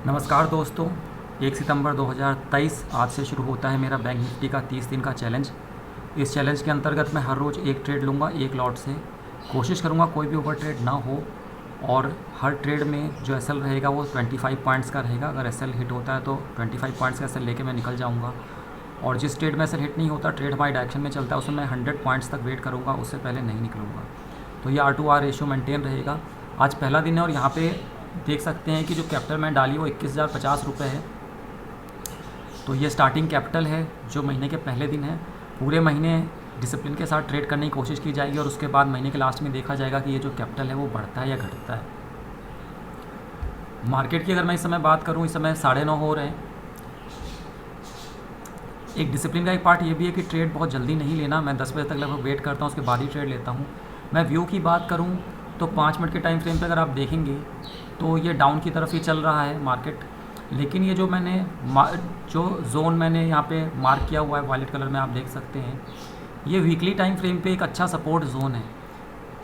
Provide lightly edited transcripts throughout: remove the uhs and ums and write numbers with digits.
नमस्कार दोस्तों। 1 सितंबर 2023 आज से शुरू होता है मेरा बैंक निफ्टी का 30 दिन का चैलेंज। इस चैलेंज के अंतर्गत मैं हर रोज़ एक ट्रेड लूँगा एक लॉट से। कोशिश करूँगा कोई भी ओवर ट्रेड ना हो और हर ट्रेड में जो एसएल रहेगा वो 25 पॉइंट्स का रहेगा। अगर एसएल हिट होता है तो 25 पॉइंट्स का एसएल लेके मैं निकल जाऊँगा, और जिस ट्रेड में एसएल हिट नहीं होता, ट्रेड हमारी डायरेक्शन में चलता है, उसमें मैं 100 पॉइंट्स तक वेट करूँगा, उससे पहले नहीं निकलूँगा। तो ये R2R रेशियो मेंटेन रहेगा। आज पहला दिन है और यहाँ पे देख सकते हैं कि जो कैपिटल मैंने डाली वो 21,050 रुपये है। तो ये स्टार्टिंग कैपिटल है जो महीने के पहले दिन है। पूरे महीने डिसिप्लिन के साथ ट्रेड करने की कोशिश की जाएगी और उसके बाद महीने के लास्ट में देखा जाएगा कि ये जो कैपिटल है वो बढ़ता है या घटता है। मार्केट की अगर मैं इस समय बात करूँ, इस समय 9:30 हो रहे हैं। एक डिसिप्लिन का एक पार्ट ये भी है कि ट्रेड बहुत जल्दी नहीं लेना। मैं 10 बजे तक लगभग वेट करता हूँ, उसके बाद ही ट्रेड लेता हूँ। मैं व्यू की बात करूँ तो 5 मिनट के टाइम फ्रेम पे अगर आप देखेंगे तो ये डाउन की तरफ ही चल रहा है मार्केट। लेकिन ये जो मैंने जो जोन मैंने यहाँ पे मार्क किया हुआ है वायलेट कलर में, आप देख सकते हैं, ये वीकली टाइम फ्रेम पे एक अच्छा सपोर्ट जोन है।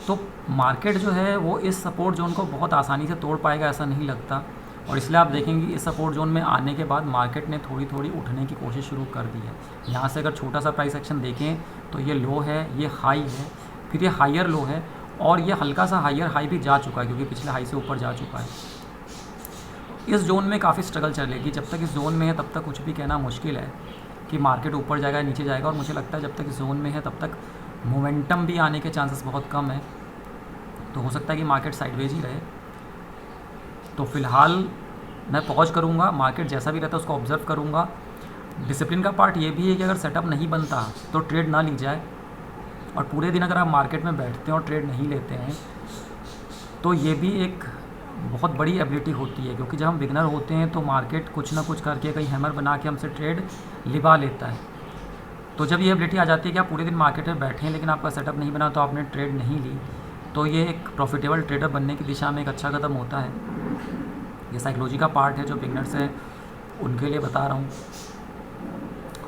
तो मार्केट जो है वो इस सपोर्ट जोन को बहुत आसानी से तोड़ पाएगा ऐसा नहीं लगता, और इसलिए आप देखेंगे इस सपोर्ट जोन में आने के बाद मार्केट ने थोड़ी थोड़ी उठने की कोशिश शुरू कर दी है। यहाँ से अगर छोटा सा प्राइस एक्शन देखें तो ये लो है, ये हाई है, फिर ये हायर लो है, और ये हल्का सा हायर हाई भी जा चुका है क्योंकि पिछले हाई से ऊपर जा चुका है। इस जोन में काफ़ी स्ट्रगल चलेगी। जब तक इस जोन में है तब तक कुछ भी कहना मुश्किल है कि मार्केट ऊपर जाएगा या नीचे जाएगा, और मुझे लगता है जब तक इस जोन में है तब तक मोमेंटम भी आने के चांसेस बहुत कम है। तो हो सकता है कि मार्केट साइडवेज ही रहे। तो फ़िलहाल मैं पॉज करूँगा, मार्केट जैसा भी रहता है उसको ऑब्ज़र्व करूँगा। डिसिप्लिन का पार्ट ये भी है कि अगर सेटअप नहीं बनता तो ट्रेड ना ली जाए, और पूरे दिन अगर आप मार्केट में बैठते हैं और ट्रेड नहीं लेते हैं तो ये भी एक बहुत बड़ी एबिलिटी होती है, क्योंकि जब हम बिगनर होते हैं तो मार्केट कुछ ना कुछ करके कहीं हैमर बना के हमसे ट्रेड लिवा लेता है। तो जब ये एबिलिटी आ जाती है कि आप पूरे दिन मार्केट में बैठे हैं लेकिन आपका सेटअप नहीं बना तो आपने ट्रेड नहीं ली, तो ये एक प्रॉफिटेबल ट्रेडर बनने की दिशा में एक अच्छा कदम होता है। ये साइकोलॉजी का पार्ट है जो बिगनर्स हैं उनके लिए बता रहा हूँ।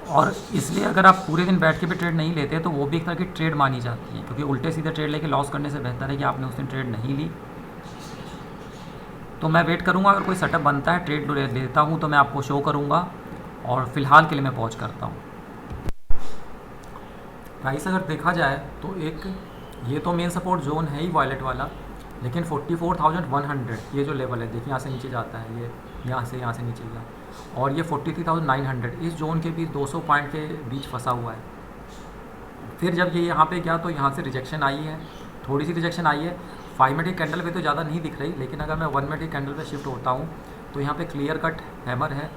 और इसलिए अगर आप पूरे दिन बैठ के भी ट्रेड नहीं लेते तो वो भी एक तरह की ट्रेड मानी जाती है, क्योंकि उल्टे सीधे ट्रेड लेके लॉस करने से बेहतर है कि आपने उस दिन ट्रेड नहीं ली। तो मैं वेट करूँगा, अगर कोई सेटअप बनता है ट्रेड लेता हूँ तो मैं आपको शो करूँगा, और फ़िलहाल के लिए मैं पॉज करता हूँ। प्राइस अगर देखा जाए तो एक ये तो मेन सपोर्ट जोन है ही वायलेट वाला, लेकिन 44,100 ये जो लेवल है, देखिए यहाँ से नीचे जाता है, ये यहाँ से नीचे गया, और ये 43,900 इस जोन के बीच 200 पॉइंट के बीच फंसा हुआ है। फिर जब ये यहाँ पे गया तो यहाँ से रिजेक्शन आई है, थोड़ी सी रिजेक्शन आई है। 5 मिनट की कैंडल पे तो ज़्यादा नहीं दिख रही, लेकिन अगर मैं 1 मिनट की कैंडल पे शिफ्ट होता हूँ तो यहाँ पे क्लियर कट हैमर है।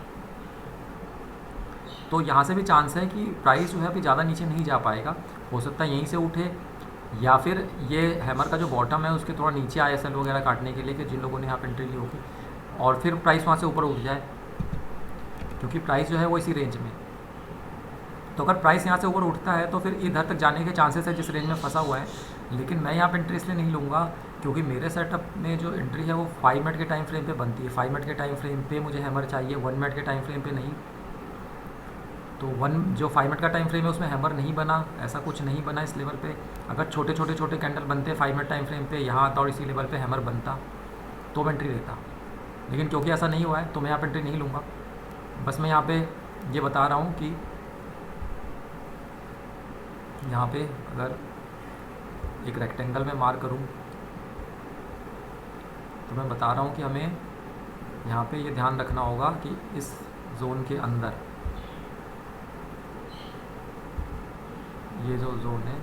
तो यहाँ से भी चांस है कि प्राइस जो है अभी ज़्यादा नीचे नहीं जा पाएगा, हो सकता है यहीं से उठे, या फिर ये हैमर का जो बॉटम है उसके थोड़ा नीचे आए एसएल वगैरह काटने के लिए, कि जिन लोगों ने यहाँ पर एंट्री ली होगी, और फिर प्राइस वहाँ से ऊपर उठ जाए, क्योंकि प्राइस जो है वो इसी रेंज में। तो अगर प्राइस यहाँ से ऊपर उठता है तो फिर इधर तक जाने के चांसेस है जिस रेंज में फंसा हुआ है। लेकिन मैं यहाँ पे एंट्री इसलिए नहीं लूँगा क्योंकि मेरे सेटअप में जो एंट्री है वो 5 मिनट के टाइम फ्रेम पे बनती है। 5 मिनट के टाइम फ्रेम पे मुझे हैमर चाहिए, 1 मिनट के टाइम फ्रेम पे नहीं। तो जो 5 मिनट का टाइम फ्रेम है उसमें हैमर नहीं बना, ऐसा कुछ नहीं बना इस लेवल पे। अगर छोटे कैंडल बनते 5 मिनट टाइम फ्रेम पे यहाँ आता और इसी लेवल पे हैमर बनता तो मैं एंट्री लेता, लेकिन क्योंकि ऐसा नहीं हुआ है तो मैं यहाँ पर एंट्री नहीं लूँगा। बस मैं यहाँ पे ये बता रहा हूँ कि यहाँ पे अगर एक रेक्टेंगल में मार्क करूँ तो मैं बता रहा हूँ कि हमें यहाँ पे ये ध्यान रखना होगा कि इस जोन के अंदर ये जो जोन है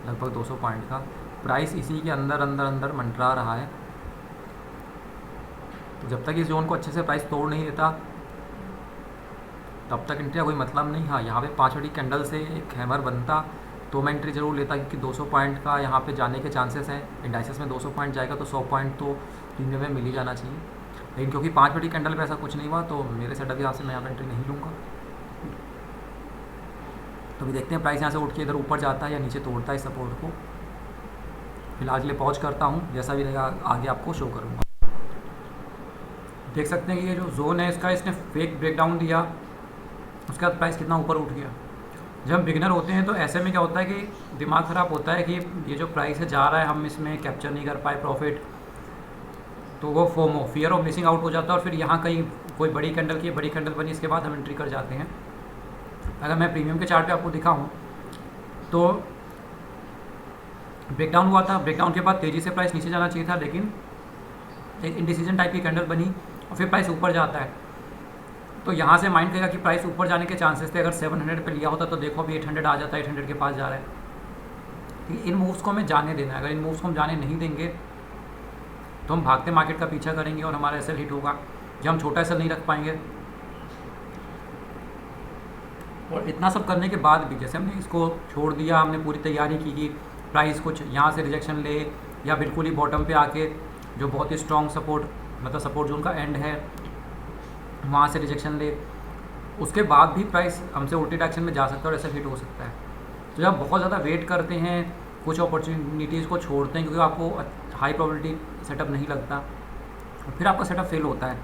लगभग 200 पॉइंट का, प्राइस इसी के अंदर मंडरा रहा है। तो जब तक इस जोन को अच्छे से प्राइस तोड़ नहीं देता तब तक एंट्री का कोई मतलब नहीं। हाँ, यहाँ पे 5 मिनट की कैंडल से एक हैमर बनता तो मैं एंट्री ज़रूर लेता, क्योंकि 200 पॉइंट का यहाँ पे जाने के चांसेस हैं। इंडाइसिस में 200 पॉइंट जाएगा तो 100 पॉइंट तो दिन में मिल ही जाना चाहिए। लेकिन क्योंकि 5 मिनट की कैंडल पे ऐसा कुछ नहीं हुआ तो मेरे सेटअप के हिसाब से मैं यहाँ पर एंट्री नहीं लूँगा। तो अभी देखते हैं प्राइस यहाँ से उठ के इधर ऊपर जाता है या नीचे तोड़ता है इस सपोर्ट को। फिलहाल के लिए पॉज करता हूँ, जैसा भी रहेगा आगे आपको शो करूँगा। देख सकते हैं कि ये जो जोन है इसने फेक ब्रेकडाउन दिया, उसके बाद प्राइस कितना ऊपर उठ गया। जब हम बिगिनर होते हैं तो ऐसे में क्या होता है कि दिमाग ख़राब होता है कि ये जो प्राइस है जा रहा है, हम इसमें कैप्चर नहीं कर पाए प्रॉफिट, तो वो FOMO, fear of missing out हो जाता है और फिर यहाँ कहीं कोई बड़ी कैंडल बनी, इसके बाद हम एंट्री कर जाते हैं। अगर मैं प्रीमियम के चार्ट पे आपको दिखाऊं तो ब्रेकडाउन हुआ था, ब्रेकडाउन के बाद तेज़ी से प्राइस नीचे जाना चाहिए था, लेकिन एक इंडिसीजन टाइप की कैंडल बनी और फिर प्राइस ऊपर जाता है। तो यहाँ से माइंड करेगा कि प्राइस ऊपर जाने के चांसेस थे, अगर 700 पे लिया होता तो देखो अभी 800 आ जाता है, 800 के पास जा रहा है। ठीक, इन मूव्स को हमें जाने देना है। अगर इन मूव्स को हम जाने नहीं देंगे तो हम भागते मार्केट का पीछा करेंगे और हमारा एसएल हिट होगा, जब हम छोटा एसएल नहीं रख पाएंगे। और इतना सब करने के बाद भी जैसे हमने इसको छोड़ दिया, हमने पूरी तैयारी की कि प्राइस कुछ यहाँ से रिजेक्शन ले या बिल्कुल ही बॉटम पे आके जो बहुत ही स्ट्रॉन्ग सपोर्ट, मतलब सपोर्ट जोन का एंड है, वहाँ से रिजेक्शन ले, उसके बाद भी प्राइस हमसे उल्टी डायरेक्शन में जा सकता है और एसएल हिट हो सकता है। तो जब बहुत ज़्यादा वेट करते हैं, कुछ अपॉर्चुनिटीज़ को छोड़ते हैं क्योंकि आपको हाई प्रोबेबिलिटी सेटअप नहीं लगता, फिर आपका सेटअप फेल होता है,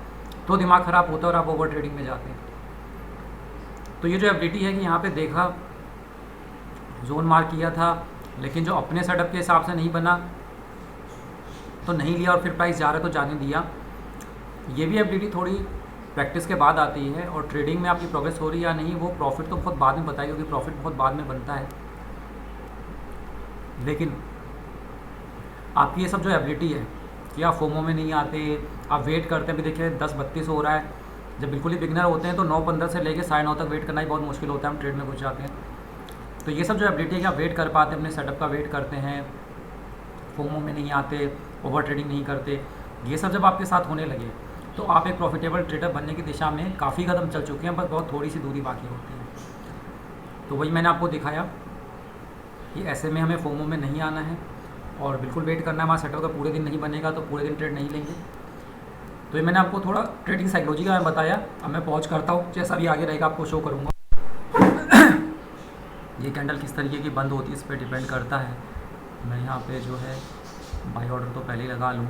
तो दिमाग ख़राब होता है और आप ओवर ट्रेडिंग में जाते हैं। तो ये जो एबिलिटी है कि यहाँ पे देखा, जोन मार्क किया था, लेकिन जो अपने सेटअप के हिसाब से नहीं बना तो नहीं लिया और फिर प्राइस जा रहा है तो जाने दिया। ये भी एबिलिटी थोड़ी प्रैक्टिस के बाद आती है, और ट्रेडिंग में आपकी प्रोग्रेस हो रही है या नहीं वो प्रॉफिट तो बहुत बाद में बताइए, क्योंकि प्रॉफिट बहुत बाद में बनता है। लेकिन आपकी ये सब जो एबिलिटी है कि आप फोमो में नहीं आते, आप वेट करते हैं, अभी देखिए 10:32 हो रहा है, जब बिल्कुल ही बिगनर होते हैं तो 9:15 से लेके 9:30 तक वेट करना ही बहुत मुश्किल होता है, हम ट्रेड में घुस जाते हैं। तो ये सब जो एबिलिटी है कि आप वेट कर पाते हैं, अपने सेटअप का वेट करते हैं, फोमो में नहीं आते, ओवर ट्रेडिंग नहीं करते, ये सब जब आपके साथ होने लगे तो आप एक प्रॉफिटेबल ट्रेडर बनने की दिशा में काफ़ी कदम चल चुके हैं, बस बहुत थोड़ी सी दूरी बाकी होती है। तो वही मैंने आपको दिखाया कि ऐसे में हमें फोमो में नहीं आना है और बिल्कुल वेट करना है, हमारा सेटअप का पूरे दिन नहीं बनेगा तो पूरे दिन ट्रेड नहीं लेंगे। तो ये मैंने आपको थोड़ा ट्रेडिंग साइकोलॉजी का मैं बताया। अब मैं पॉज करता हूँ, जैसा भी आगे रहेगा आपको शो करूँगा। ये कैंडल किस तरीके की बंद होती है इस पर डिपेंड करता है। मैं यहाँ पे जो है बाई ऑर्डर तो पहले ही लगा लूँ,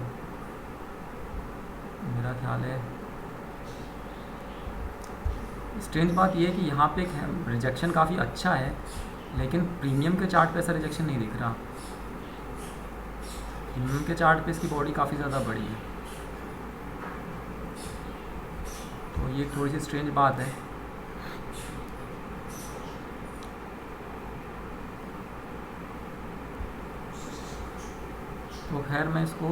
मेरा ख्याल है। स्ट्रेंज बात यह है कि यहाँ पे रिजेक्शन काफ़ी अच्छा है, लेकिन प्रीमियम के चार्ट पे ऐसा रिजेक्शन नहीं दिख रहा। प्रीमियम के चार्ट पे इसकी बॉडी काफ़ी ज़्यादा बड़ी है, तो ये थोड़ी सी स्ट्रेंज बात है। तो खैर मैं इसको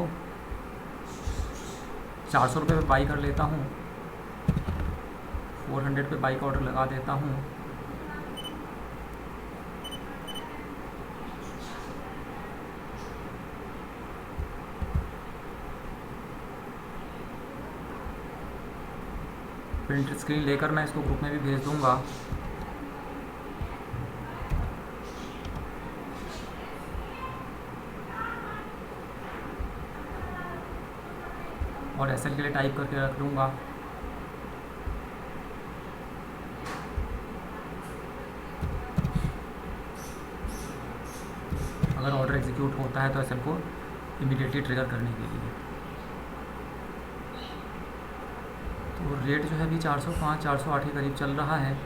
400 रुपये पे बाई कर लेता हूँ, 400 पे बाई का ऑर्डर लगा देता हूँ। प्रिंट स्क्रीन लेकर मैं इसको ग्रुप में भी भेज दूँगा। और एसएल के लिए टाइप करके रख लूँगा। अगर ऑर्डर एग्जीक्यूट होता है तो एसएल को इमीडिएटली ट्रिगर करने के लिए। तो रेट जो है अभी 405 408 के करीब चल रहा है।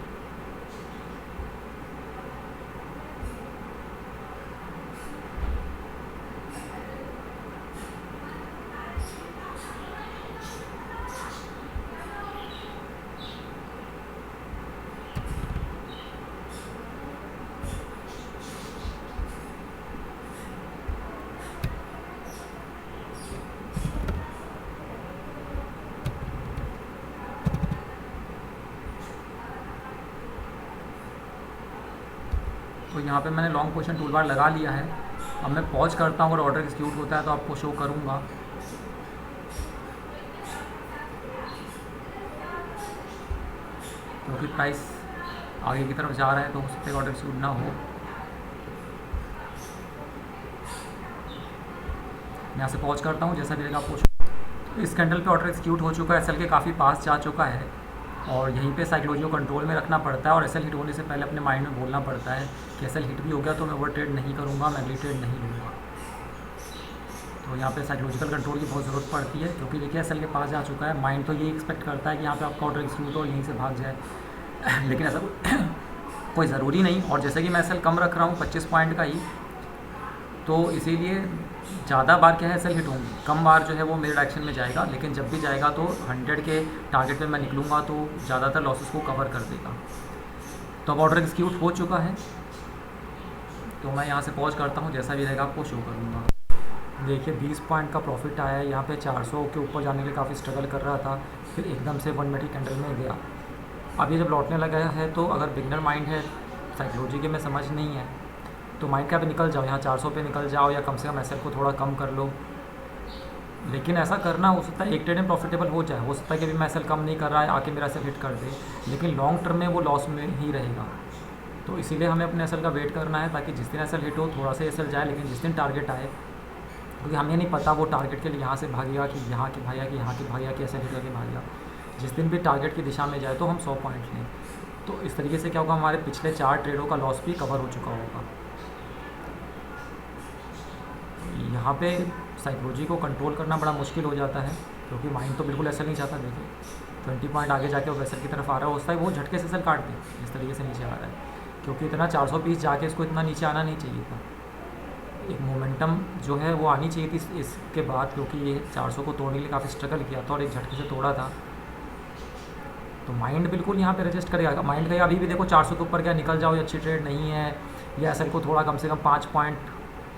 तो यहाँ पे मैंने लॉन्ग पोजीशन टूल बार लगा लिया है। अब मैं पॉज करता हूँ, अगर ऑर्डर एग्जीक्यूट होता है तो आपको शो करूँगा। क्योंकि प्राइस आगे की तरफ जा रहा है तो हो सकता है ऑर्डर एग्जीक्यूट ना हो। मैं यहाँ से पॉज करता हूँ, जैसा भी रहेगा आपको शो। तो इस कैंडल पे ऑर्डर एग्जीक्यूट हो चुका है, एसएल के काफ़ी पास जा चुका है, और यहीं पे साइकोलॉजी को कंट्रोल में रखना पड़ता है। और एसएल हिट होने से पहले अपने माइंड में बोलना पड़ता है कि एसएल हिट भी हो गया तो मैं ओवर ट्रेड नहीं करूँगा, मैं अगली ट्रेड नहीं लूँगा। तो यहाँ पे साइकोलॉजिकल कंट्रोल की बहुत ज़रूरत पड़ती है, क्योंकि देखिए एसएल के पास जा चुका है। माइंड तो ये एक्सपेक्ट करता है कि यहाँ पे आपका ऑर्डर एग्जीक्यूट हो, यहीं से भाग जाए लेकिन ऐसा कोई ज़रूरी नहीं। और जैसे कि मैं एसएल कम रख रहा हूँ 25 पॉइंट का ही, तो इसीलिए ज़्यादा बार क्या है सेल हिट होंगी, कम बार जो है वो मेरे डायरेक्शन में जाएगा, लेकिन जब भी जाएगा तो 100 के टारगेट पे मैं निकलूँगा तो ज़्यादातर लॉसेस को कवर कर देगा। तो अब ऑर्डर एग्जीक्यूट हो चुका है, तो मैं यहाँ से पॉज करता हूँ, जैसा भी रहेगा आपको शो करूँगा। देखिए 20 पॉइंट का प्रॉफिट आया है। यहाँ पे 400 के ऊपर जाने के लिए काफ़ी स्ट्रगल कर रहा था, फिर एकदम से 1 मिनट की कैंडल में गया। अब ये जब लौटने लगा है तो अगर बिगनर माइंड है, साइकोलॉजी के में समझ नहीं है, तो माइंड क्या पे निकल जाओ, यहाँ 400 पे निकल जाओ या कम से कम एसएल को थोड़ा कम कर लो। लेकिन ऐसा करना हो सकता है एक ट्रेड में प्रॉफिटेबल हो जाए, हो सकता है कि अभी मैं एसएल कम नहीं कर रहा है आके मेरा एसएल हिट कर दे, लेकिन लॉन्ग टर्म में वो लॉस में ही रहेगा। तो इसीलिए हमें अपने एसएल का वेट करना है, ताकि जिस दिन एसएल हिट हो थोड़ा सा एसएल जाए, लेकिन जिस दिन टारगेट आए, क्योंकि हमें नहीं पता वो टारगेट के लिए यहाँ से भागेगा कि यहाँ की भागेगा कि यहाँ की भागेगा कि एसएल हिट करके भागेगा। जिस दिन भी टारगेट की दिशा में जाए तो हम 100 पॉइंट लें। तो इस तरीके से क्या होगा, हमारे पिछले 4 ट्रेडों का लॉस भी कवर हो चुका होगा। यहाँ पे साइकोलॉजी को कंट्रोल करना बड़ा मुश्किल हो जाता है, क्योंकि माइंड तो बिल्कुल ऐसा नहीं चाहता। देखिए 20 पॉइंट आगे जाके वो वेसल की तरफ आ रहा होता है, वो झटके से सेल काट दे, इस तरीके से नीचे आ रहा है, क्योंकि इतना 420 जाके इसको इतना नीचे आना नहीं चाहिए था। एक मोमेंटम जो है वो आनी चाहिए थी इसके बाद, क्योंकि ये 400 को तोड़ने के लिए काफ़ी स्ट्रगल किया था और एक झटके से तोड़ा था। तो माइंड बिल्कुल यहाँ पे रजिस्ट करेगा। माइंड कहेगा अभी भी देखो 400 के ऊपर क्या, निकल जाओ, ये अच्छी ट्रेड नहीं है, या एसएल को थोड़ा कम से कम 5 पॉइंट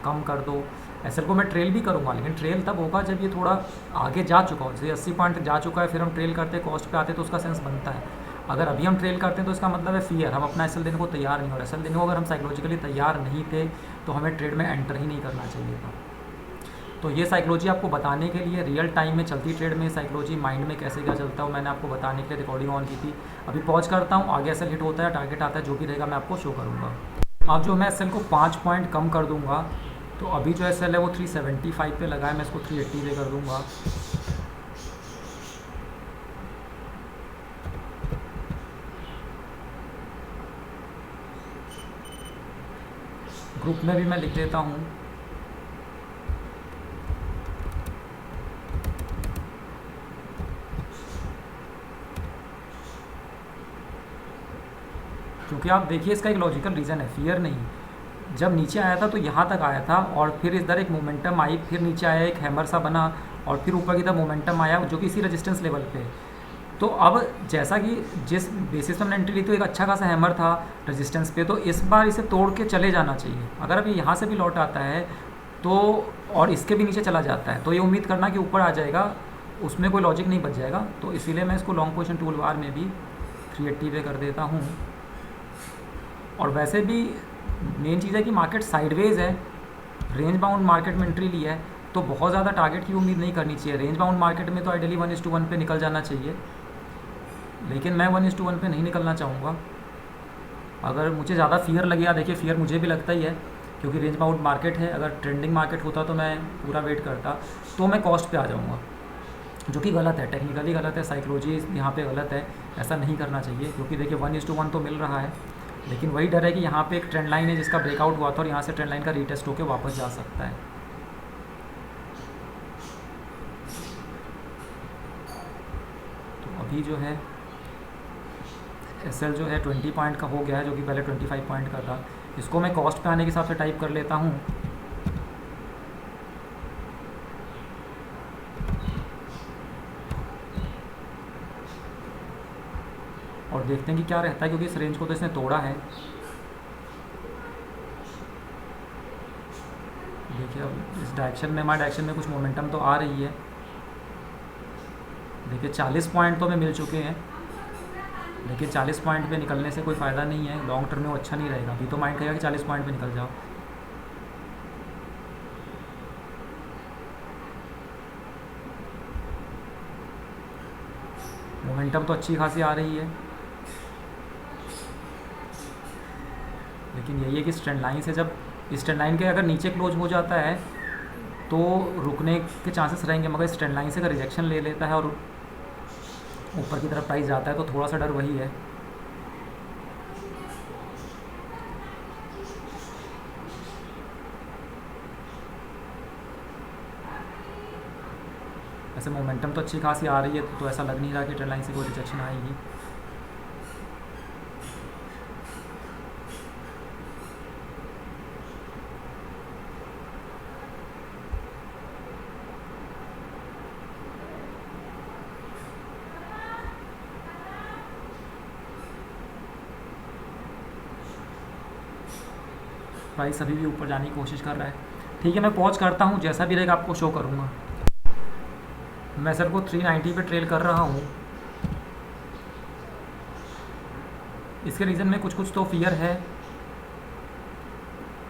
कम कर दो। एसएल को मैं ट्रेल भी करूँगा, लेकिन ट्रेल तब होगा जब ये थोड़ा आगे जा चुका हो, जैसे 80 पॉइंट तक जा चुका है, फिर हम ट्रेल करते कॉस्ट पे आते तो उसका सेंस बनता है। अगर अभी हम ट्रेल करते हैं तो इसका मतलब है फियर, हम अपना एसएल देने को तैयार नहीं, और एसएल देने को अगर हम साइकोलॉजिकली तैयार नहीं थे तो हमें ट्रेड में एंटर ही नहीं करना चाहिए था। तो ये साइकोलॉजी आपको बताने के लिए, रियल टाइम में चलती ट्रेड में साइकोलॉजी माइंड में कैसे क्या चलता है, मैंने आपको बताने के लिए रिकॉर्डिंग ऑन की थी। अभी पॉज करता हूँ, आगे एसएल हिट होता है, टारगेट आता है, जो भी रहेगा मैं आपको शो करूँगा। अब जो मैं एसएल को 5 पॉइंट कम कर दूँगा, तो अभी जो एसएल है वो 375 पे लगा है, मैं इसको 380 पे कर दूँगा। ग्रुप में भी मैं लिख देता हूँ, क्योंकि आप देखिए इसका एक लॉजिकल रीज़न है, फियर नहीं। जब नीचे आया था तो यहाँ तक आया था, और फिर इधर एक मोमेंटम आई, फिर नीचे आया, एक हैमर सा बना, और फिर ऊपर की तरफ मोमेंटम आया जो कि इसी रेजिस्टेंस लेवल पे। तो अब जैसा कि जिस बेसिस पर एंट्री ली तो एक अच्छा खासा हैमर था रेजिस्टेंस पे, तो इस बार इसे तोड़ के चले जाना चाहिए। अगर अभी यहाँ से भी लौट आता है तो, और इसके भी नीचे चला जाता है, तो ये उम्मीद करना कि ऊपर आ जाएगा, उसमें कोई लॉजिक नहीं बच जाएगा। तो इसीलिए मैं इसको लॉन्ग पोजीशन टूल बार में भी 380 पे कर देता हूँ। और वैसे भी मेन चीज़ है कि मार्केट साइडवेज है, रेंज बाउंड मार्केट में एंट्री ली है, तो बहुत ज़्यादा टारगेट की उम्मीद नहीं करनी चाहिए। रेंज बाउंड मार्केट में तो आइडियली 1:1 पे निकल जाना चाहिए, लेकिन मैं 1:1 पे नहीं निकलना चाहूँगा। अगर मुझे ज़्यादा फियर लगेगा, देखिए फियर मुझे भी लगता ही है, क्योंकि रेंज बाउंड मार्केट है, अगर ट्रेंडिंग मार्केट होता तो मैं पूरा वेट करता, तो मैं कॉस्ट पे आ जाऊँगा, जो कि गलत है, टेक्निकली गलत है, साइकोलॉजी यहाँ पे गलत है, ऐसा नहीं करना चाहिए। क्योंकि देखिए 1:1 तो मिल रहा है, लेकिन वही डर है कि यहाँ पे एक ट्रेंड लाइन है जिसका ब्रेकआउट हुआ था, और यहाँ से ट्रेंड लाइन का रीटेस्ट होकर वापस जा सकता है। तो अभी जो है एसएल जो है 20 पॉइंट का हो गया है, जो कि पहले 25 पॉइंट का था। इसको मैं कॉस्ट पे आने के हिसाब से टाइप कर लेता हूँ। और देखते हैं कि क्या रहता है, क्योंकि इस रेंज को तो इसने तोड़ा है। देखिए अब इस डायरेक्शन में, हमारे डायरेक्शन में कुछ मोमेंटम तो आ रही है। देखिए 40 पॉइंट तो हमें मिल चुके हैं, लेकिन 40 पॉइंट पे निकलने से कोई फ़ायदा नहीं है, लॉन्ग टर्म में वो अच्छा नहीं रहेगा। अभी तो माइंड कहेगा कि 40 पॉइंट पे निकल जाओ। मोमेंटम तो अच्छी खासी आ रही है, लेकिन यही है कि ट्रेंड लाइन से, जब इस ट्रेंड लाइन के अगर नीचे क्लोज हो जाता है तो रुकने के चांसेस रहेंगे, मगर इस ट्रेंड लाइन से अगर रिजेक्शन ले लेता है और ऊपर की तरफ प्राइस जाता है तो थोड़ा सा डर वही है। ऐसे मोमेंटम तो अच्छी खासी आ रही है, तो ऐसा लग नहीं रहा कि ट्रेंड लाइन से कोई रिजेक्शन आएगी। प्राइस अभी भी ऊपर जाने की कोशिश कर रहा है। ठीक है, मैं पॉज करता हूँ, जैसा भी रहेगा आपको शो करूँगा। मैं सर को 390 पे ट्रेल कर रहा हूँ। इसके रीज़न में कुछ तो फियर है,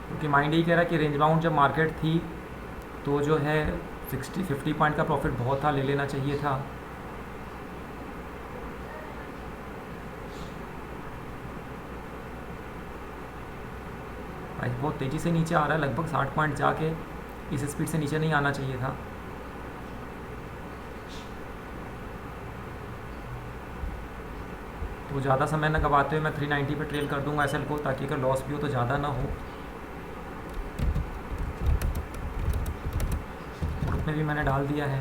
क्योंकि माइंड यही कह रहा है कि रेंज बाउंड जब मार्केट थी तो जो है 50 पॉइंट का प्रॉफिट बहुत था, ले लेना चाहिए था। प्राइस बहुत तेज़ी से नीचे आ रहा है, लगभग 60 पॉइंट जाके इस स्पीड से नीचे नहीं आना चाहिए था। तो ज़्यादा समय न गवाते हुए मैं 390 पे ट्रेल कर दूंगा एसएल को, ताकि अगर लॉस भी हो तो ज़्यादा ना हो। ग्रुप में भी मैंने डाल दिया है।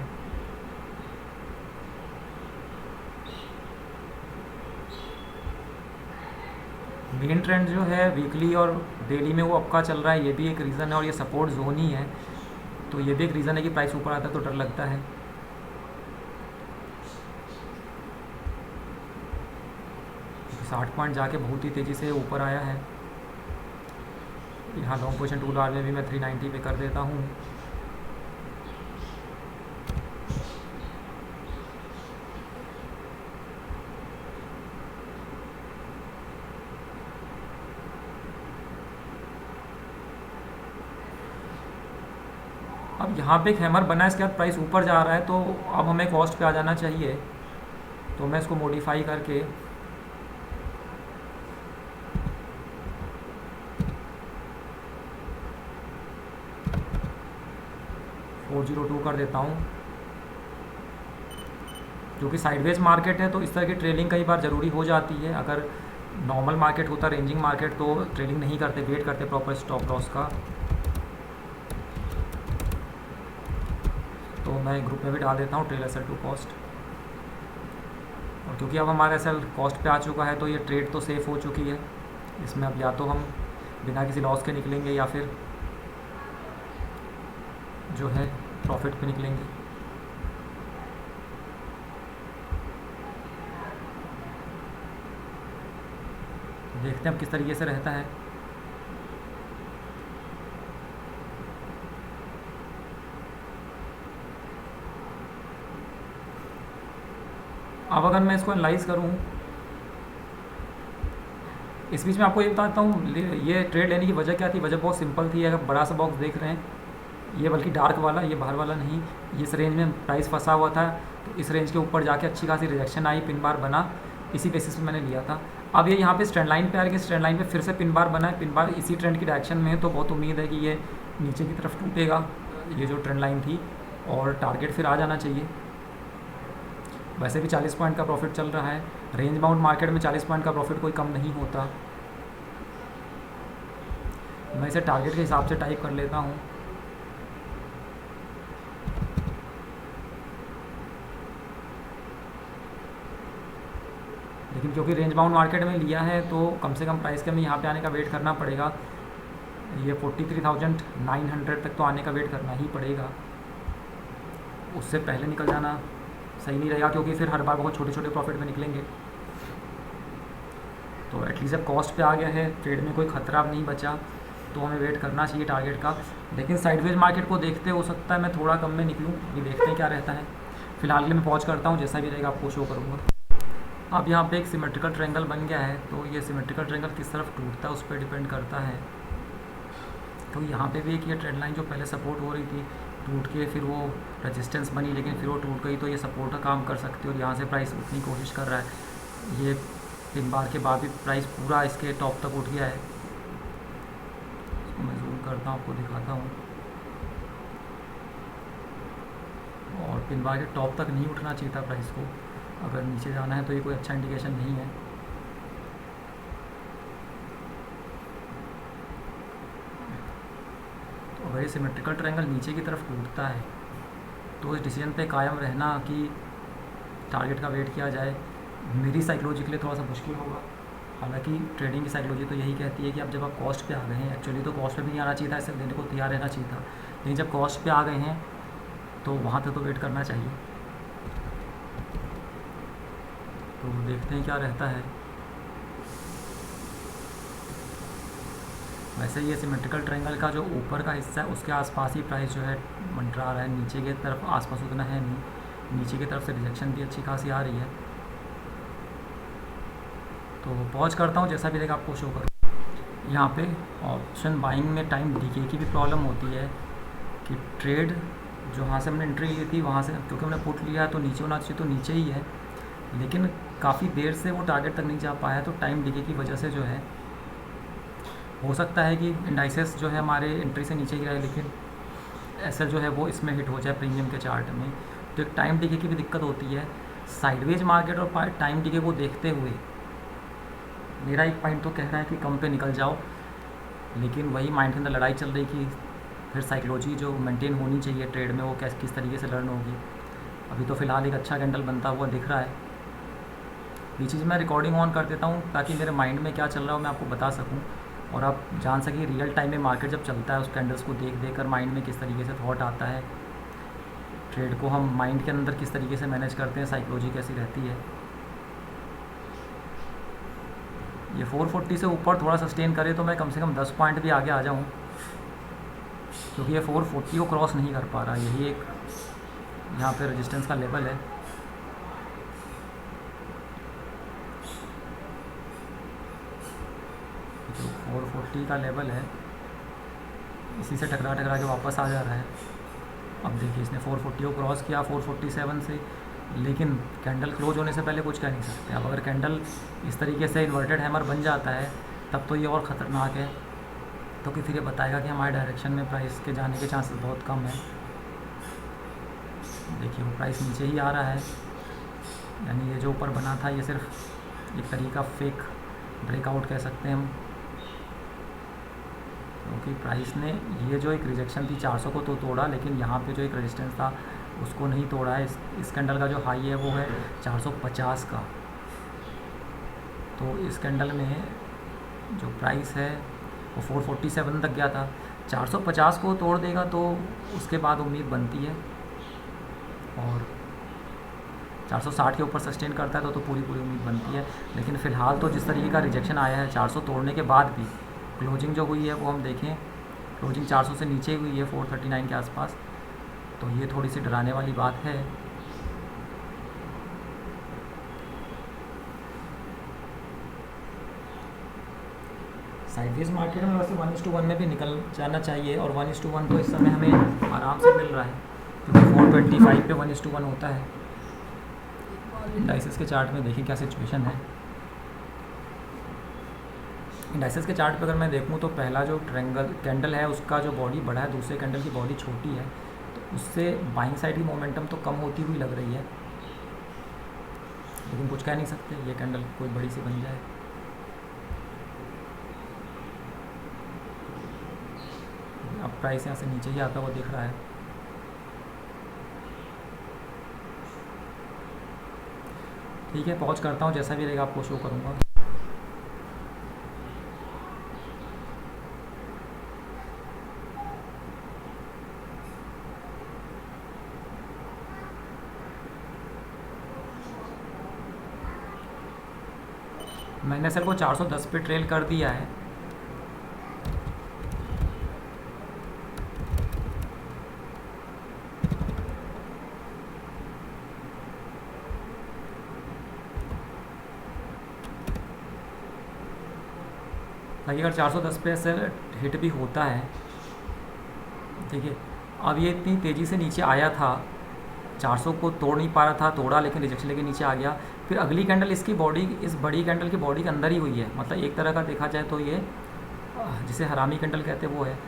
मेन ट्रेंड जो है वीकली और डेली में वो आपका चल रहा है, ये भी एक रीज़न है, और ये सपोर्ट जोन ही है, तो ये भी एक रीज़न है कि प्राइस ऊपर आता है तो डर लगता है। तो 60 पॉइंट जाके बहुत ही तेज़ी से ऊपर आया है। यहाँ लॉन्ग पोजीशन टूल बार में भी मैं 390 पे कर देता हूँ। अब यहाँ पे एक हैमर बना है, इसके बाद प्राइस ऊपर जा रहा है, तो अब हमें कॉस्ट पे आ जाना चाहिए। तो मैं इसको मॉडिफाई करके 402 कर देता हूँ। क्योंकि साइडवेज मार्केट है तो इस तरह की ट्रेलिंग कई बार ज़रूरी हो जाती है। अगर नॉर्मल मार्केट होता, रेंजिंग मार्केट, तो ट्रेलिंग नहीं करते, वेट करते प्रॉपर स्टॉप लॉस का। तो मैं ग्रुप में भी डाल देता हूँ ट्रेल एसएल टू कॉस्ट। और क्योंकि अब हमारा एसएल कॉस्ट पे आ चुका है तो ये ट्रेड तो सेफ़ हो चुकी है। इसमें अब या तो हम बिना किसी लॉस के निकलेंगे या फिर जो है प्रॉफिट पे निकलेंगे। देखते हैं अब किस तरीके से रहता है। अब अगर मैं इसको एनालाइज़ करूँ, इस बीच में आपको ये बताता हूँ ये ट्रेड लेने की वजह क्या थी। वजह बहुत सिंपल थी। अगर बड़ा सा बॉक्स देख रहे हैं, ये बल्कि डार्क वाला, ये बाहर वाला नहीं, इस रेंज में प्राइस फंसा हुआ था, तो इस रेंज के ऊपर जाके अच्छी खासी रिजेक्शन आई, पिन बार बना, इसी बेसिस पे मैंने लिया था। अब ये यहाँ पे स्ट्रेंड लाइन पे आ गया, स्ट्रेंड लाइन पे फिर से पिन बार बना है, पिन बार इसी ट्रेंड की डायरेक्शन में है, तो बहुत उम्मीद है कि ये नीचे की तरफ टूटेगा, ये जो ट्रेंड लाइन थी, और टारगेट फिर आ जाना चाहिए। वैसे भी 40 पॉइंट का प्रॉफिट चल रहा है। रेंज बाउंड मार्केट में 40 पॉइंट का प्रॉफिट कोई कम नहीं होता। मैं इसे टारगेट के हिसाब से टाइप कर लेता हूँ। लेकिन क्योंकि रेंज बाउंड मार्केट में लिया है तो कम से कम प्राइस के हमें यहाँ पे आने का वेट करना पड़ेगा। ये 43,900 तक तो आने का वेट करना ही पड़ेगा। उससे पहले निकल जाना सही नहीं रहेगा, क्योंकि फिर हर बार बहुत छोटे छोटे प्रॉफिट में निकलेंगे। तो एटलीस्ट अब कॉस्ट पे आ गया है, ट्रेड में कोई ख़तरा अब नहीं बचा, तो हमें वेट करना चाहिए टारगेट का। लेकिन साइडवेज मार्केट को देखते हो सकता है मैं थोड़ा कम में निकलूँ, ये देखते हैं क्या रहता है। फिलहाल के लिए मैं पॉज करता हूँ, जैसा भी रहेगा आपको शो करूँगा। अब यहाँ पे एक सिमेट्रिकल ट्रायंगल बन गया है, तो ये सिमेट्रिकल ट्रायंगल किस तरफ टूटता है उस पर डिपेंड करता है। तो यहाँ पे भी एक ये ट्रेंड लाइन जो पहले सपोर्ट हो रही थी, टूट के फिर वो रेजिस्टेंस बनी, लेकिन फिर वो टूट गई, तो ये सपोर्ट का काम कर सकती है। और यहाँ से प्राइस उठने की कोशिश कर रहा है। ये 3 बार के बाद भी प्राइस पूरा इसके टॉप तक उठ गया है। इसको मैं जूम करता हूँ, आपको दिखाता हूँ। और 3 बार के टॉप तक नहीं उठना चाहिए था प्राइस को। अगर नीचे जाना है तो ये कोई अच्छा इंडिकेशन नहीं है। तो अगर ये सिमेट्रिकल ट्रायंगल नीचे की तरफ टूटता है तो इस डिसीजन पे कायम रहना कि टारगेट का वेट किया जाए, मेरी साइकोलॉजी के लिए थोड़ा सा मुश्किल होगा। हालांकि ट्रेडिंग की साइकोलॉजी तो यही कहती है कि अब जब आप कॉस्ट पे आ गए हैं, एक्चुअली तो कॉस्ट पे भी नहीं आना चाहिए था, इसे देने को तैयार रहना चाहिए था, लेकिन जब कॉस्ट पे आ गए हैं तो वहाँ तक तो वेट करना चाहिए। तो देखते हैं क्या रहता है। वैसे ये सिमेट्रिकल ट्रायंगल का जो ऊपर का हिस्सा है उसके आसपास ही प्राइस जो है मंडरा रहा है, नीचे की तरफ आसपास उतना है नहीं, नीचे की तरफ से रिजेक्शन भी अच्छी खासी आ रही है। तो पॉज करता हूँ, जैसा भी रहेगा आपको शो करूँ। यहाँ पे ऑप्शन बाइंग में टाइम डीके की भी प्रॉब्लम होती है कि ट्रेड जो वहाँ से हमने एंट्री ली थी वहाँ से, क्योंकि हमने पुट लिया है तो नीचे होना चाहिए, तो नीचे ही है, लेकिन काफ़ी देर से वो टारगेट तक नहीं जा पाया, तो टाइम डीके की वजह से जो है हो सकता है कि इंडाइसेस जो है हमारे एंट्री से नीचे गिरा है, लेकिन एसएल जो है वो इसमें हिट हो जाए प्रीमियम के चार्ट में, तो एक टाइम डीके की भी दिक्कत होती है। साइडवेज मार्केट और टाइम डीके को देखते हुए मेरा एक पॉइंट तो कह रहा है कि कम पे निकल जाओ, लेकिन वही माइंड के अंदर लड़ाई चल रही कि फिर साइकोलॉजी जो मेंटेन होनी चाहिए ट्रेड में वो किस तरीके से लर्न होगी। अभी तो फ़िलहाल एक अच्छा कैंडल बनता हुआ दिख रहा है। ये चीज़ मैं रिकॉर्डिंग ऑन कर देता हूँ ताकि मेरे माइंड में क्या चल रहा हो मैं आपको बता सकूँ, और आप जान सकें रियल टाइम में मार्केट जब चलता है उस कैंडल्स को देख देख कर माइंड में किस तरीके से थॉट आता है, ट्रेड को हम माइंड के अंदर किस तरीके से मैनेज करते हैं, साइकोलॉजी कैसी रहती है। ये 440 से ऊपर थोड़ा सस्टेन करे तो मैं कम से कम 10 पॉइंट भी आगे आ जाऊँ, क्योंकि ये 440 को क्रॉस नहीं कर पा रहा। यही एक यहाँ पे रेजिस्टेंस का लेवल है। जो 440 का लेवल है इसी से टकरा टकरा के वापस आ जा रहा है। अब देखिए इसने 440 को क्रॉस किया 447 से, लेकिन कैंडल क्लोज होने से पहले कुछ कह नहीं सकते। अब अगर कैंडल इस तरीके से इन्वर्टेड हैमर बन जाता है तब तो ये और ख़तरनाक है, तो कि फिर ये बताएगा कि हमारे डायरेक्शन में प्राइस के जाने के चांसेस बहुत कम है। देखिए वो प्राइस नीचे ही आ रहा है, यानी ये जो ऊपर बना था ये सिर्फ एक तरीका फेक ब्रेकआउट कह सकते हैं हम, क्योंकि प्राइस ने ये जो एक रिजेक्शन थी 400 को तो तोड़ा, लेकिन यहाँ पे जो एक रेजिस्टेंस था उसको नहीं तोड़ा है। इस कैंडल का जो हाई है वो है 450 का, तो इस कैंडल में जो प्राइस है वो 447 तक गया था। 450 को तोड़ देगा तो उसके बाद उम्मीद बनती है, और 460 के ऊपर सस्टेन करता है तो पूरी उम्मीद बनती है। लेकिन फ़िलहाल तो जिस तरीके का रिजेक्शन आया है 400 तोड़ने के बाद भी, क्लोजिंग जो हुई है वो हम देखें, क्लोजिंग 400 से नीचे हुई है 439 के आसपास, तो ये थोड़ी सी डराने वाली बात है। साइडवेज मार्केट में वैसे 1:1 में भी निकल जाना चाहिए, और 1:1 तो इस समय हमें आराम से मिल रहा है, क्योंकि 425 पे 1:1 होता है। इंडाइसेस के चार्ट में देखिए क्या सिचुएशन है। इंडाइसेस के चार्ट पे अगर मैं देखूँ तो पहला जो कैंडल है उसका जो बॉडी बड़ा है, दूसरे कैंडल की बॉडी छोटी है, तो उससे बाइंग साइड की मोमेंटम तो कम होती हुई लग रही है, लेकिन कुछ कह नहीं सकते, ये कैंडल कोई बड़ी सी बन जाए। अब प्राइस यहाँ से नीचे ही आता हुआ दिख रहा है। ठीक है, पॉज करता हूँ, जैसा भी रहेगा आपको शो करूँगा। मैंने सर को 410 पे ट्रेल कर दिया है। ताकि अगर 410 पे से हिट भी होता है, ठीक है, अब ये इतनी तेज़ी से नीचे आया था, 400 को तोड़ नहीं पा रहा था, तोड़ा लेकिन रिजेक्शन लेके नीचे आ गया। फिर अगली कैंडल इसकी बॉडी, इस बड़ी कैंडल की बॉडी के अंदर ही हुई है, मतलब एक तरह का देखा जाए तो ये जिसे हरामी कैंडल कहते हैं वो है।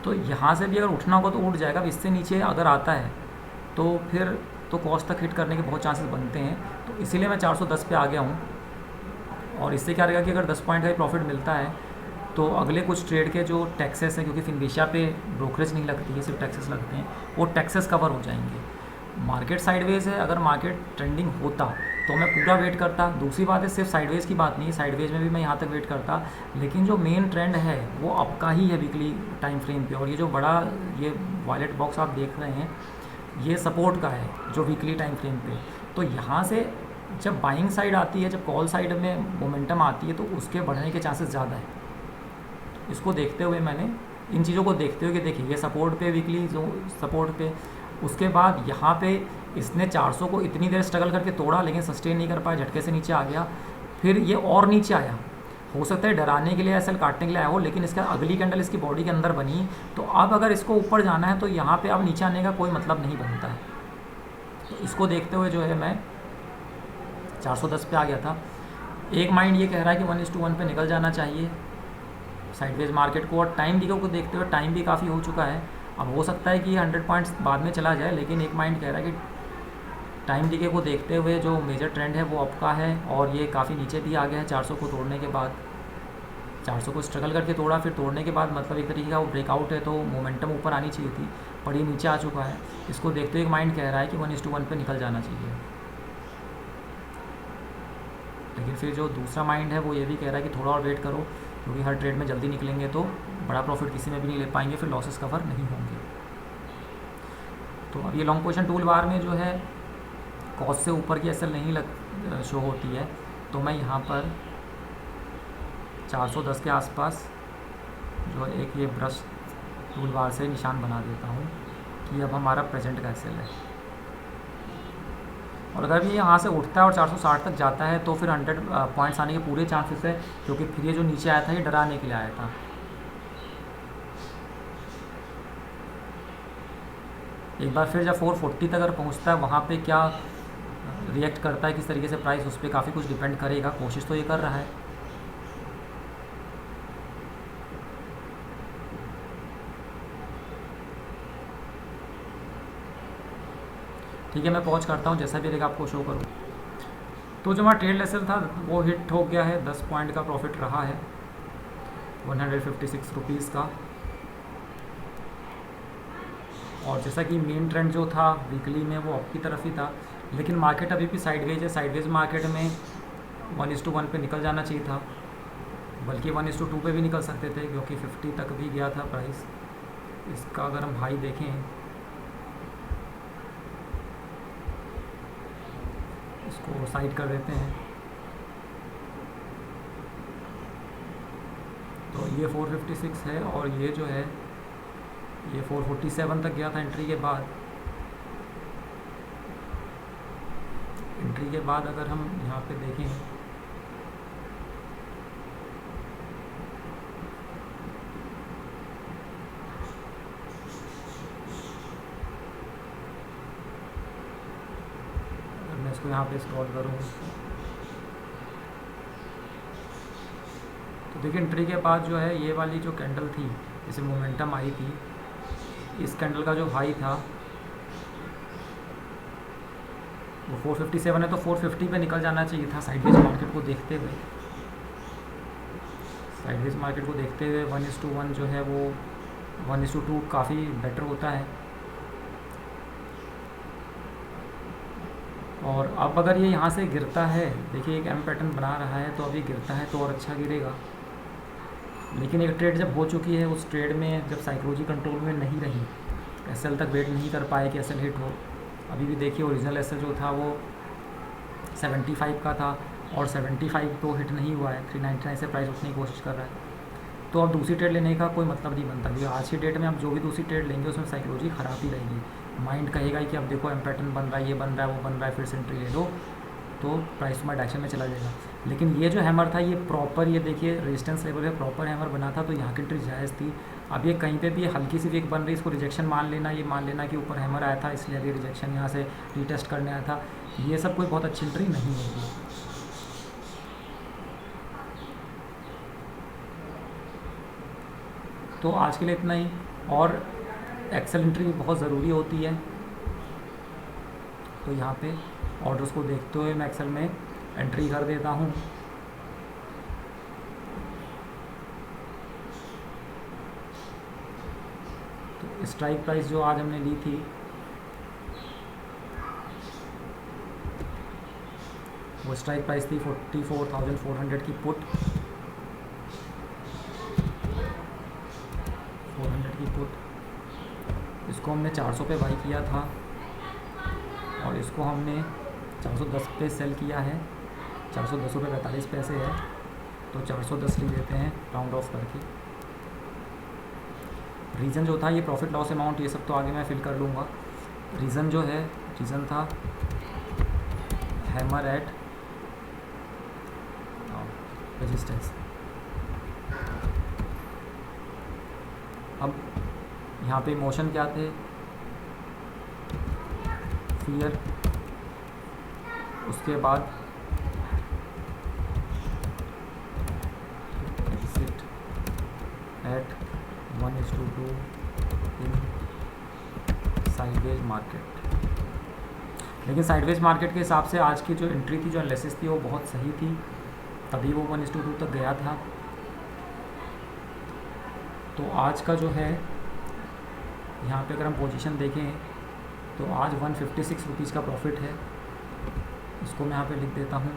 तो यहाँ से भी अगर उठना होगा तो उठ जाएगा। अब इससे नीचे अगर आता है तो फिर तो कॉस्ट तक हिट करने के बहुत चांसेस बनते हैं, तो इसीलिए मैं 410 पे आ गया हूँ। और इससे क्या रहेगा कि अगर 10 पॉइंट का प्रॉफिट मिलता है तो अगले कुछ ट्रेड के जो टैक्सेस हैं, क्योंकि फिनविशा पे ब्रोकरेज नहीं लगती है, सिर्फ टैक्सेस लगते हैं, वो टैक्सेस कवर हो जाएंगे। मार्केट साइडवेज है, अगर मार्केट ट्रेंडिंग होता तो मैं पूरा वेट करता। दूसरी बात है सिर्फ साइडवेज की बात नहीं, साइडवेज में भी मैं यहाँ तक वेट करता, लेकिन जो मेन ट्रेंड है वो अब का ही है वीकली टाइम फ्रेम पे। और ये जो बड़ा ये वायलेट बॉक्स आप देख रहे हैं ये सपोर्ट का है जो वीकली टाइम फ्रेम पे। तो यहाँ से जब बाइंग साइड आती है, जब कॉल साइड में मोमेंटम आती है तो उसके बढ़ने के चांसेस ज़्यादा है। इसको देखते हुए मैंने इन चीज़ों को देखते हुए कि देखिए ये सपोर्ट पे वीकली जो सपोर्ट पे, उसके बाद यहाँ पे इसने 400 को इतनी देर स्ट्रगल करके तोड़ा लेकिन सस्टेन नहीं कर पाया, झटके से नीचे आ गया, फिर ये और नीचे आया। हो सकता है डराने के लिए एसएल काटने के लिए आया हो, लेकिन इसका अगली कैंडल इसकी बॉडी के अंदर बनी, तो अब अगर इसको ऊपर जाना है तो यहाँ पे अब नीचे आने का कोई मतलब नहीं बनता है। तो इसको देखते हुए जो है मैं 410 पे आ गया था। एक माइंड ये कह रहा है कि 1:1 पे निकल जाना चाहिए साइडवेज मार्केट को, और टाइम डिके को देखते हुए टाइम भी काफ़ी हो चुका है। अब हो सकता है कि 100 पॉइंट्स बाद में चला जाए, लेकिन एक माइंड कह रहा है कि टाइम डिके को देखते हुए जो मेजर ट्रेंड है वो अप का है, और ये काफ़ी नीचे भी आ गया है 400 को तोड़ने के बाद। 400 को स्ट्रगल करके तोड़ा, फिर तोड़ने के बाद मतलब एक तरीके का वो ब्रेकआउट है, तो मोमेंटम ऊपर आनी चाहिए थी, पर ये नीचे आ चुका है। इसको देखते हुए एक माइंड कह रहा है कि 1:1 पे निकल जाना चाहिए। लेकिन फिर जो दूसरा माइंड है वो ये भी कह रहा है कि थोड़ा और वेट करो, क्योंकि हर ट्रेड में जल्दी निकलेंगे तो बड़ा प्रॉफिट किसी में भी नहीं ले पाएंगे, फिर लॉसेस कवर नहीं होंगे। तो अब ये लॉन्ग पोजीशन टूल बार में जो है कॉस्ट से ऊपर की एसएल नहीं शो होती है, तो मैं यहाँ पर 410 के आसपास जो एक ये ब्रश टूल बार से निशान बना देता हूँ कि अब हमारा प्रेजेंट का एसएल है। और अगर भी यहाँ से उठता है और 460 तक जाता है तो फिर 100 पॉइंट्स आने के पूरे चांसेस है, क्योंकि फिर ये जो नीचे आया था ये डराने के लिए आया था। एक बार फिर जब 440 तक अगर पहुँचता है, वहाँ पे क्या रिएक्ट करता है, किस तरीके से प्राइस, उस पर काफ़ी कुछ डिपेंड करेगा। कोशिश तो ये कर रहा है। ठीक है, मैं पहुँच करता हूँ, जैसा भी रहेगा आपको शो करूँ। तो जो हमारा ट्रेड लेसल था वो हिट हो गया है, 10 पॉइंट का प्रॉफिट रहा है 156 रुपीज़ का। और जैसा कि मेन ट्रेंड जो था वीकली में वो अप की तरफ ही था, लेकिन मार्केट अभी भी साइडवेज है। साइडवेज मार्केट में 1:1 पे निकल जाना चाहिए था, बल्कि 1:2 पे भी निकल सकते थे, क्योंकि 50 तक भी गया था प्राइस इसका। अगर हम हाई देखें, इसको साइड कर देते हैं, तो ये 456 है, और ये जो है ये 447 तक गया था एंट्री के बाद। एंट्री के बाद अगर हम यहाँ पे देखें, अगर मैं इसको यहाँ पे स्क्रॉल करूँ तो देखिए एंट्री के बाद जो है ये वाली जो कैंडल थी, इसे मोमेंटम आई थी, इस कैंडल का जो हाई था वो 457 है, तो 450 पे निकल जाना चाहिए था साइडवेज मार्केट को देखते हुए। साइडवेज मार्केट को देखते हुए 1:1 जो है वो 1:2 काफ़ी बेटर होता है। और अब अगर ये यहाँ से गिरता है, देखिए एक एम पैटर्न बना रहा है, तो अभी गिरता है तो और अच्छा गिरेगा। लेकिन एक ट्रेड जब हो चुकी है, उस ट्रेड में जब साइकोलॉजी कंट्रोल में नहीं रही, एसएल तक वेट नहीं कर पाए कि एसएल हिट हो। अभी भी देखिए ओरिजिनल एसएल जो था वो 75 का था, और 75 तो हिट नहीं हुआ है, 399 से प्राइस उठने की कोशिश कर रहा है। तो अब दूसरी ट्रेड लेने का कोई मतलब नहीं बनता, क्योंकि आज की डेट में हम जो भी दूसरी ट्रेड लेंगे उसमें साइकोलॉजी ख़राब ही रहेगी। माइंड कहेगा कि अब देखो एम पैटर्न बन रहा है, ये बन रहा है, वो बन रहा है, फिर से एंट्री ले लो, तो प्राइस तुम्हारा डायरेक्शन में चला जाएगा। लेकिन ये जो हैमर था ये प्रॉपर, ये देखिए रेजिस्टेंस लेवल पे प्रॉपर हैमर बना था, तो यहाँ की एंट्री जायज़ थी। अब ये कहीं पे भी हल्की सी वीक बन रही, इसको रिजेक्शन मान लेना, ये मान लेना कि ऊपर हैमर आया था इसलिए अभी रिजेक्शन यहाँ से रीटेस्ट करने आया था, ये सब कोई बहुत अच्छी एंट्री नहीं होगी। तो आज के लिए इतना ही, और एक्सेल एंट्री बहुत ज़रूरी होती है। तो यहाँ पे ऑर्डर्स को देखते हुए मैं एक्सेल में एंट्री कर देता हूँ। तो स्ट्राइक प्राइस जो आज हमने ली थी वो स्ट्राइक प्राइस थी 44,400 की पुट, 400 की पुट। इसको हमने 400 पे बाई किया था और इसको हमने 410 पे सेल किया है। 410 रुपये 45 पैसे है, तो 410 ले लेते हैं राउंड ऑफ करके। रीज़न जो था ये प्रॉफिट लॉस अमाउंट ये सब तो आगे मैं फिल कर लूँगा। रीज़न जो है, रीज़न था हैमर एट रेजिस्टेंस। अब यहाँ पे इमोशन क्या थे, फियर, उसके बाद एग्जिट एट 1:2 इन साइडवेज मार्केट। लेकिन साइडवेज मार्केट के हिसाब से आज की जो एंट्री थी, जो एनालिसिस थी, वो बहुत सही थी, तभी वो 1:2 तक गया था। तो आज का जो है यहाँ पे अगर हम पोजीशन देखें तो आज 156 रुपीज़ का प्रॉफिट है। इसको मैं यहाँ पे लिख देता हूँ।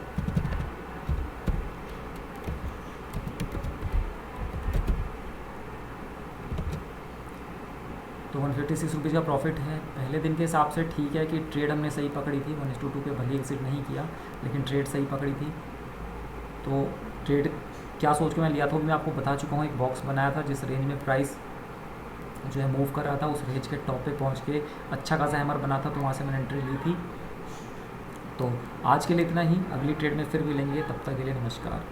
तो 156 रुपीज़ का प्रॉफिट है। पहले दिन के हिसाब से ठीक है कि ट्रेड हमने सही पकड़ी थी, 1:2 पे भले एग्जिट नहीं किया, लेकिन ट्रेड सही पकड़ी थी। तो ट्रेड क्या सोच के मैं लिया था वो मैं आपको बता चुका हूँ। एक बॉक्स बनाया था जिस रेंज में प्राइस जो है मूव कर रहा था, उस रेंज के टॉप पे पहुँच के अच्छा खासा हैमर बना था, तो वहाँ से मैंने एंट्री ली थी। तो आज के लिए इतना ही, अगली ट्रेड में फिर मिलेंगे, तब तक के लिए नमस्कार।